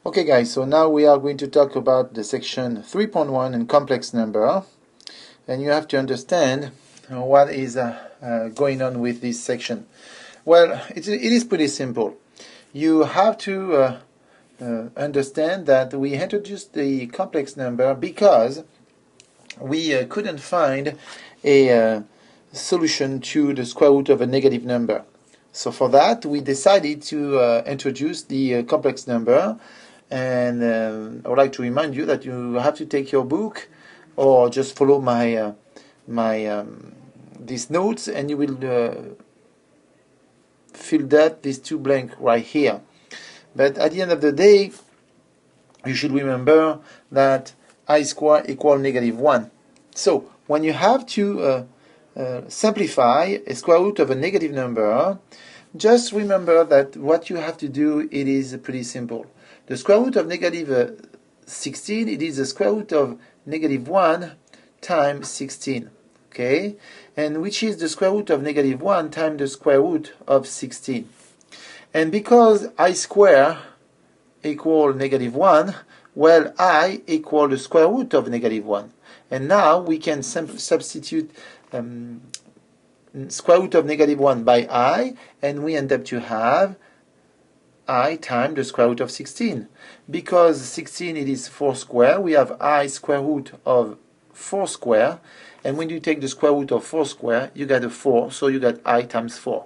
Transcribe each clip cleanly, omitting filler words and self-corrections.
Okay guys, so now we are going to talk about the section 3.1 in complex number, and you have to understand what is going on with this section. Well, it is pretty simple. You have to understand that we introduced the complex number because we couldn't find a solution to the square root of a negative number. So for that, we decided to introduce the complex number. And I would like to remind you that you have to take your book or just follow these notes, and you will fill these two blanks right here. But at the end of the day, you should remember that I squared equals -1. So when you have to simplify a square root of a negative number, just remember that what you have to do, it is pretty simple. The square root of -16, it is the square root of -1 times 16, okay? And which is the square root of -1 times the square root of 16. And because I square equal -1, well, I equal the square root of -1. And now we can substitute square root of -1 by I, and we end up to have I times the square root of 16. Because 16 it is 4 square, we have I square root of 4 square, and when you take the square root of 4 square, you get a 4, so you get I times 4.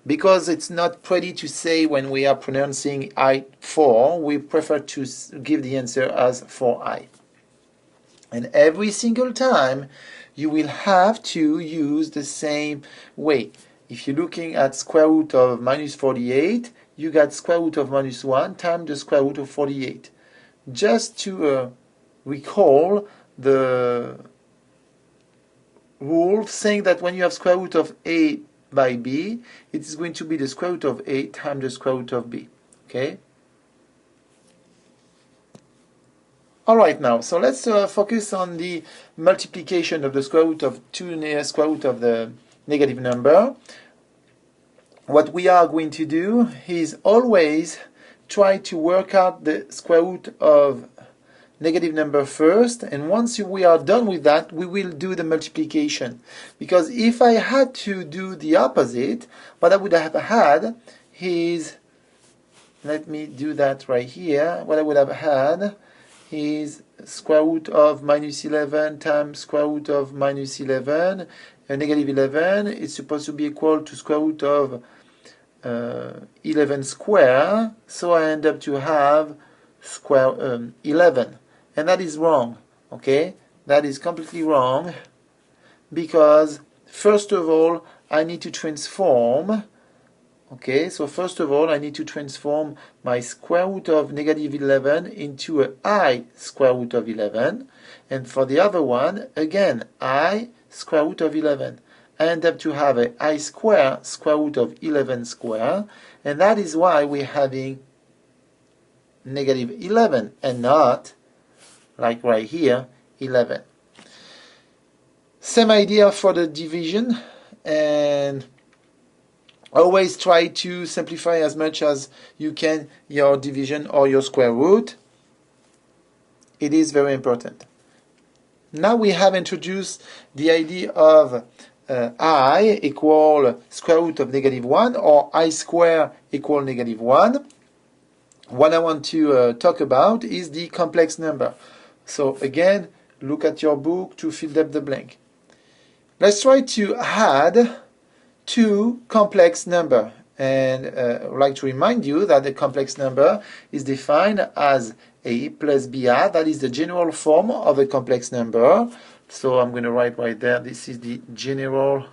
Because it's not pretty to say when we are pronouncing I4, we prefer to give the answer as 4I. And every single time, you will have to use the same way. If you're looking at square root of -48, you got square root of -1 times the square root of 48. Just to recall the rule saying that when you have square root of A by B, it is going to be the square root of A times the square root of B. Okay? Alright, now, so let's focus on the multiplication of the square root of two square root of the negative number. What we are going to do is always try to work out the square root of negative number first, and once we are done with that, we will do the multiplication. Because if I had to do the opposite, what I would have had is, let me do that right here, what I would have had is square root of -11 times square root of -11, and -11 is supposed to be equal to square root of 11 square, so I end up to have square 11, and that is wrong. Okay, that is completely wrong, because first of all I need to transform. Okay, so first of all I need to transform my square root of -11 into a I square root of 11, and for the other one, again, I square root of 11. I end up to have a I square root of 11 square, and that is why we're having -11 and not, like right here, 11. Same idea for the division, and always try to simplify as much as you can your division or your square root. It is very important. Now we have introduced the idea of I equal square root of -1, or I square equal -1. What I want to talk about is the complex number. So again, look at your book to fill up the blank. Let's try to add two complex number, and I would like to remind you that the complex number is defined as A plus BI. That is the general form of a complex number. So I'm going to write right there, this is the general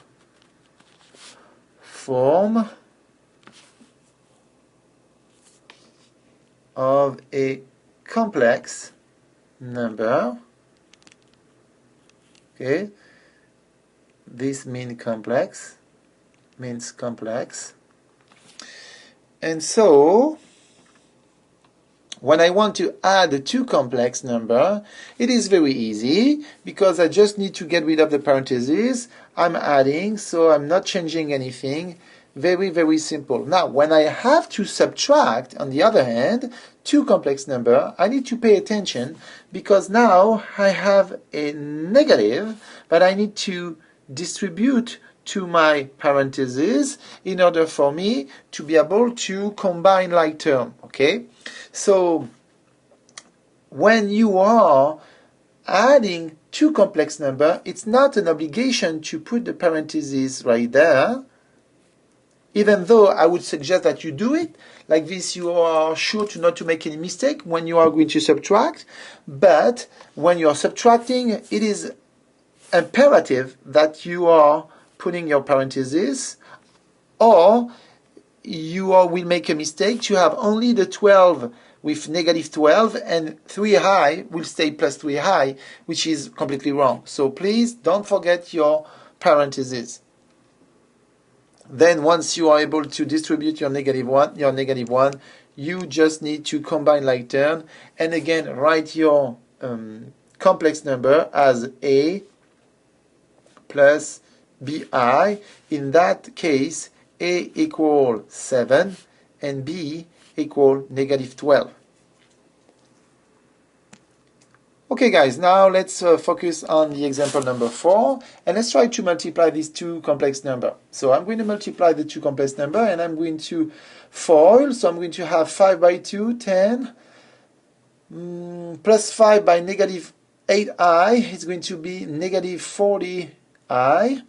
form of a complex number. Okay, this means complex. And so when I want to add two complex number, it is very easy, because I just need to get rid of the parentheses. I'm adding, so I'm not changing anything. Very, very simple. Now, when I have to subtract, on the other hand, two complex numbers, I need to pay attention because now I have a negative that I need to distribute to my parentheses in order for me to be able to combine like term. Okay? So, when you are adding two complex numbers, it's not an obligation to put the parentheses right there, even though I would suggest that you do it. Like this, you are sure to not to make any mistake when you are going to subtract. But when you are subtracting, it is imperative that you are putting your parentheses, or you will make a mistake. You have only the 12 with negative 12, and 3i will stay plus 3i, which is completely wrong. So please don't forget your parentheses. Then once you are able to distribute your negative 1, you just need to combine like term, and again write your complex number as a plus bi. In that case, a equal 7 and b equal negative 12. Okay guys, now let's focus on the example number 4, and let's try to multiply these two complex numbers. So I'm going to multiply the two complex numbers, and I'm going to FOIL. So I'm going to have 5 by 2, 10, plus 5 by negative 8i is going to be negative 40i,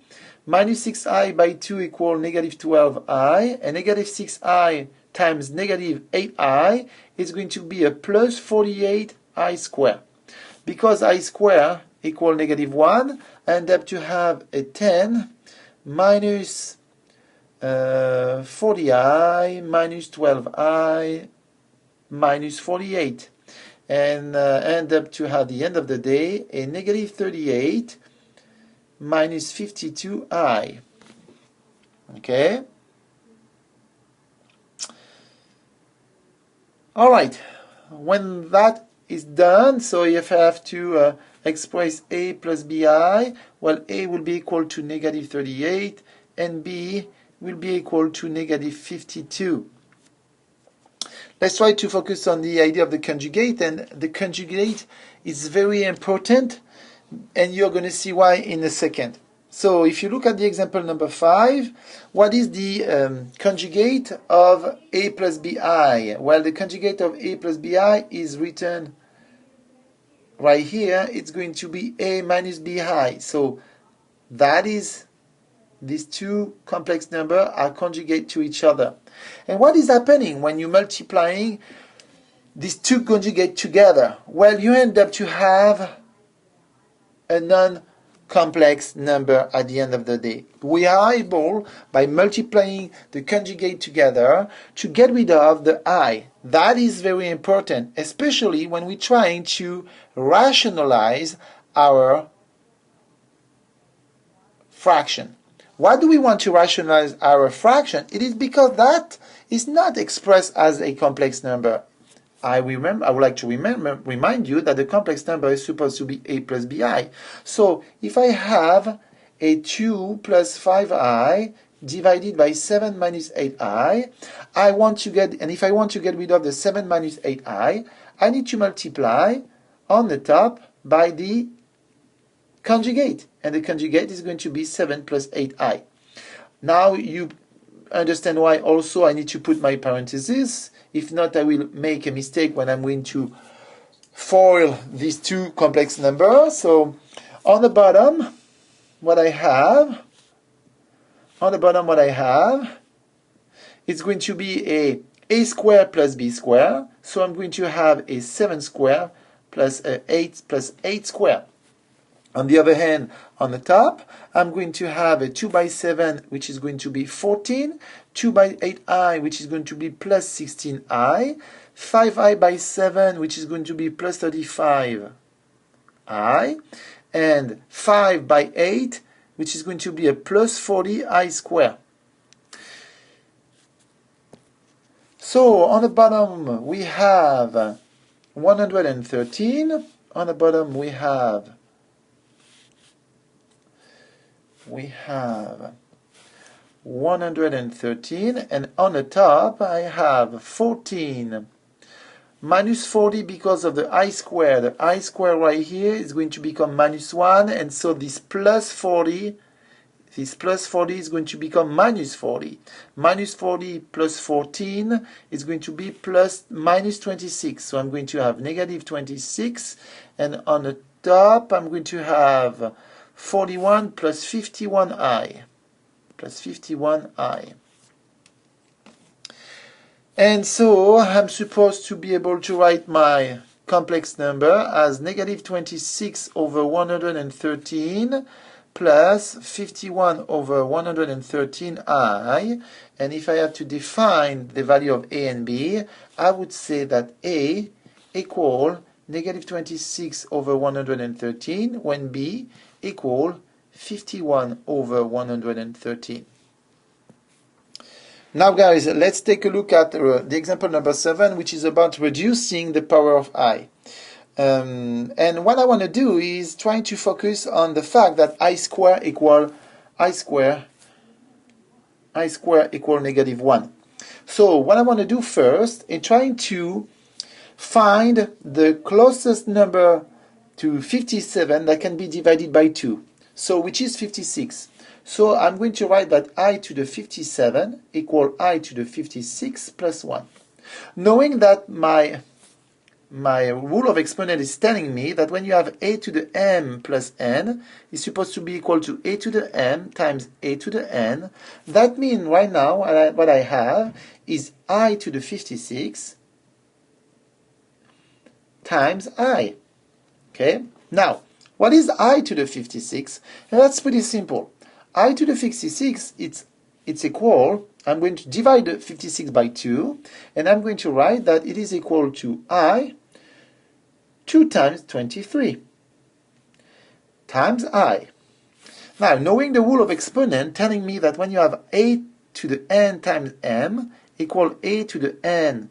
minus 6i by 2 equal negative 12i, and negative 6i times negative 8i is going to be a plus 48i squared. Because I square equal negative 1, I end up to have a 10 minus 40i minus 12i minus 48. And end up to have, the end of the day, a negative 38 minus 52i. Okay? All right. When that is done, so if I have to express a plus bi, well, a will be equal to negative 38 and b will be equal to negative 52. Let's try to focus on the idea of the conjugate, and the conjugate is very important, and you're going to see why in a second. So if you look at the example number 5, what is the conjugate of a plus bi? Well, the conjugate of a plus bi is written right here. It's going to be a minus bi. So that is, these two complex numbers are conjugate to each other. And what is happening when you're multiplying these two conjugate together? Well, you end up to have a non-complex number at the end of the day. We are able, by multiplying the conjugate together, to get rid of the I. That is very important, especially when we're trying to rationalize our fraction. Why do we want to rationalize our fraction? It is because that is not expressed as a complex number. I would like to remind you that the complex number is supposed to be a plus bi. So if I have a 2 plus 5i divided by 7 minus 8i, if I want to get rid of the 7 minus 8i, I need to multiply on the top by the conjugate, and the conjugate is going to be 7 plus 8i. Now you understand why also I need to put my parentheses. If not, I will make a mistake when I'm going to FOIL these two complex numbers. So on the bottom, what I have, it's going to be a squared plus b squared. So I'm going to have a 7 squared plus 8 plus 8 squared. On the other hand, on the top, I'm going to have a 2 by 7, which is going to be 14, 2 by 8i, which is going to be plus 16i, 5i by 7, which is going to be plus 35i, and 5 by 8, which is going to be a plus 40i squared. So on the bottom, we have 113. On the bottom, we have 113, and on the top I have 14 minus 40 because of the I square. The I square right here is going to become minus 1, and so this plus 40 is going to become minus 40. Minus 40 plus 14 is going to be minus 26. So I'm going to have negative 26, and on the top I'm going to have 41 plus 51i. Plus 51i. And so I'm supposed to be able to write my complex number as negative 26 over 113 plus 51 over 113i, and if I had to define the value of a and b, I would say that a equal negative 26 over 113 when b equal 51 over 113. Now guys, let's take a look at the example number 7, which is about reducing the power of I. And what I want to do is trying to focus on the fact that I square equal negative 1. So what I want to do first is trying to find the closest number to 57 that can be divided by 2. So which is 56. So I'm going to write that I to the 57 equal I to the 56 plus 1. Knowing that my rule of exponent is telling me that when you have a to the m plus n, is supposed to be equal to a to the m times a to the n. That means right now what I have is I to the 56 times I. Okay? Now, what is I to the 56? And that's pretty simple. I to the 56, it's equal, I'm going to divide the 56 by 2, and I'm going to write that it is equal to I 2 times 23 times I. Now, knowing the rule of exponent telling me that when you have a to the n times m equal a to the n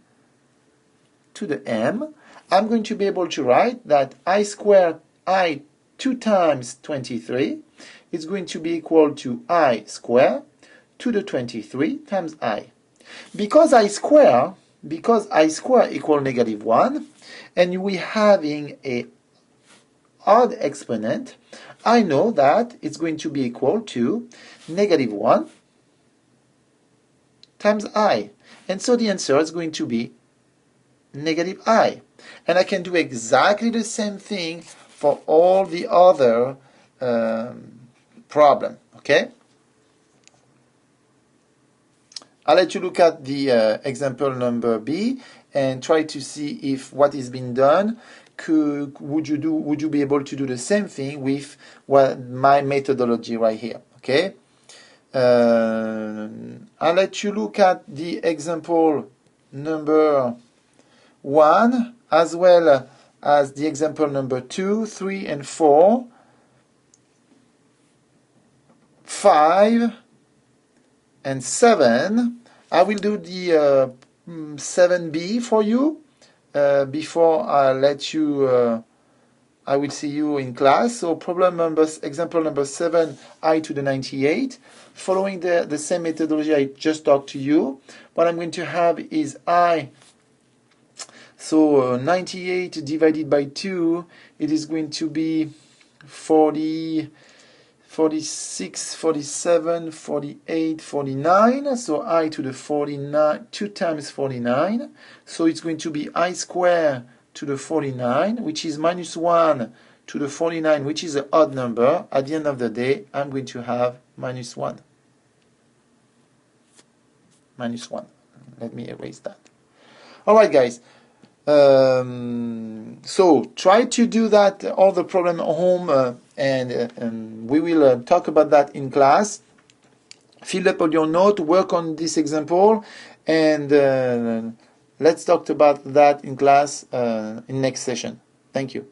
to the m, I'm going to be able to write that I squared I 2 times 23 is going to be equal to I squared to the 23 times I. Because I square equal negative 1, and we having a odd exponent, I know that it's going to be equal to negative 1 times I. And so the answer is going to be negative I. And I can do exactly the same thing for all the other problem. Okay? I'll let you look at the example number B and try to see if what is being done would you be able to do the same thing with my methodology right here. Okay? I'll let you look at the example number 1 as well as the example number 2, 3, and 4, 5, and 7. I will do the 7b for you before I let you. I will see you in class. So example number 7, I to the 98. Following the same methodology I just talked to you, what I'm going to have is I. So 98 divided by 2, it is going to be 40, 46, 47, 48, 49. So I to the 49, 2 times 49. So it's going to be I squared to the 49, which is minus 1 to the 49, which is an odd number. At the end of the day, I'm going to have minus 1. Minus 1. Let me erase that. All right, guys. So try to do that, all the problem at home, and we will talk about that in class. Fill up on your note, work on this example, and let's talk about that in class in next session. Thank you.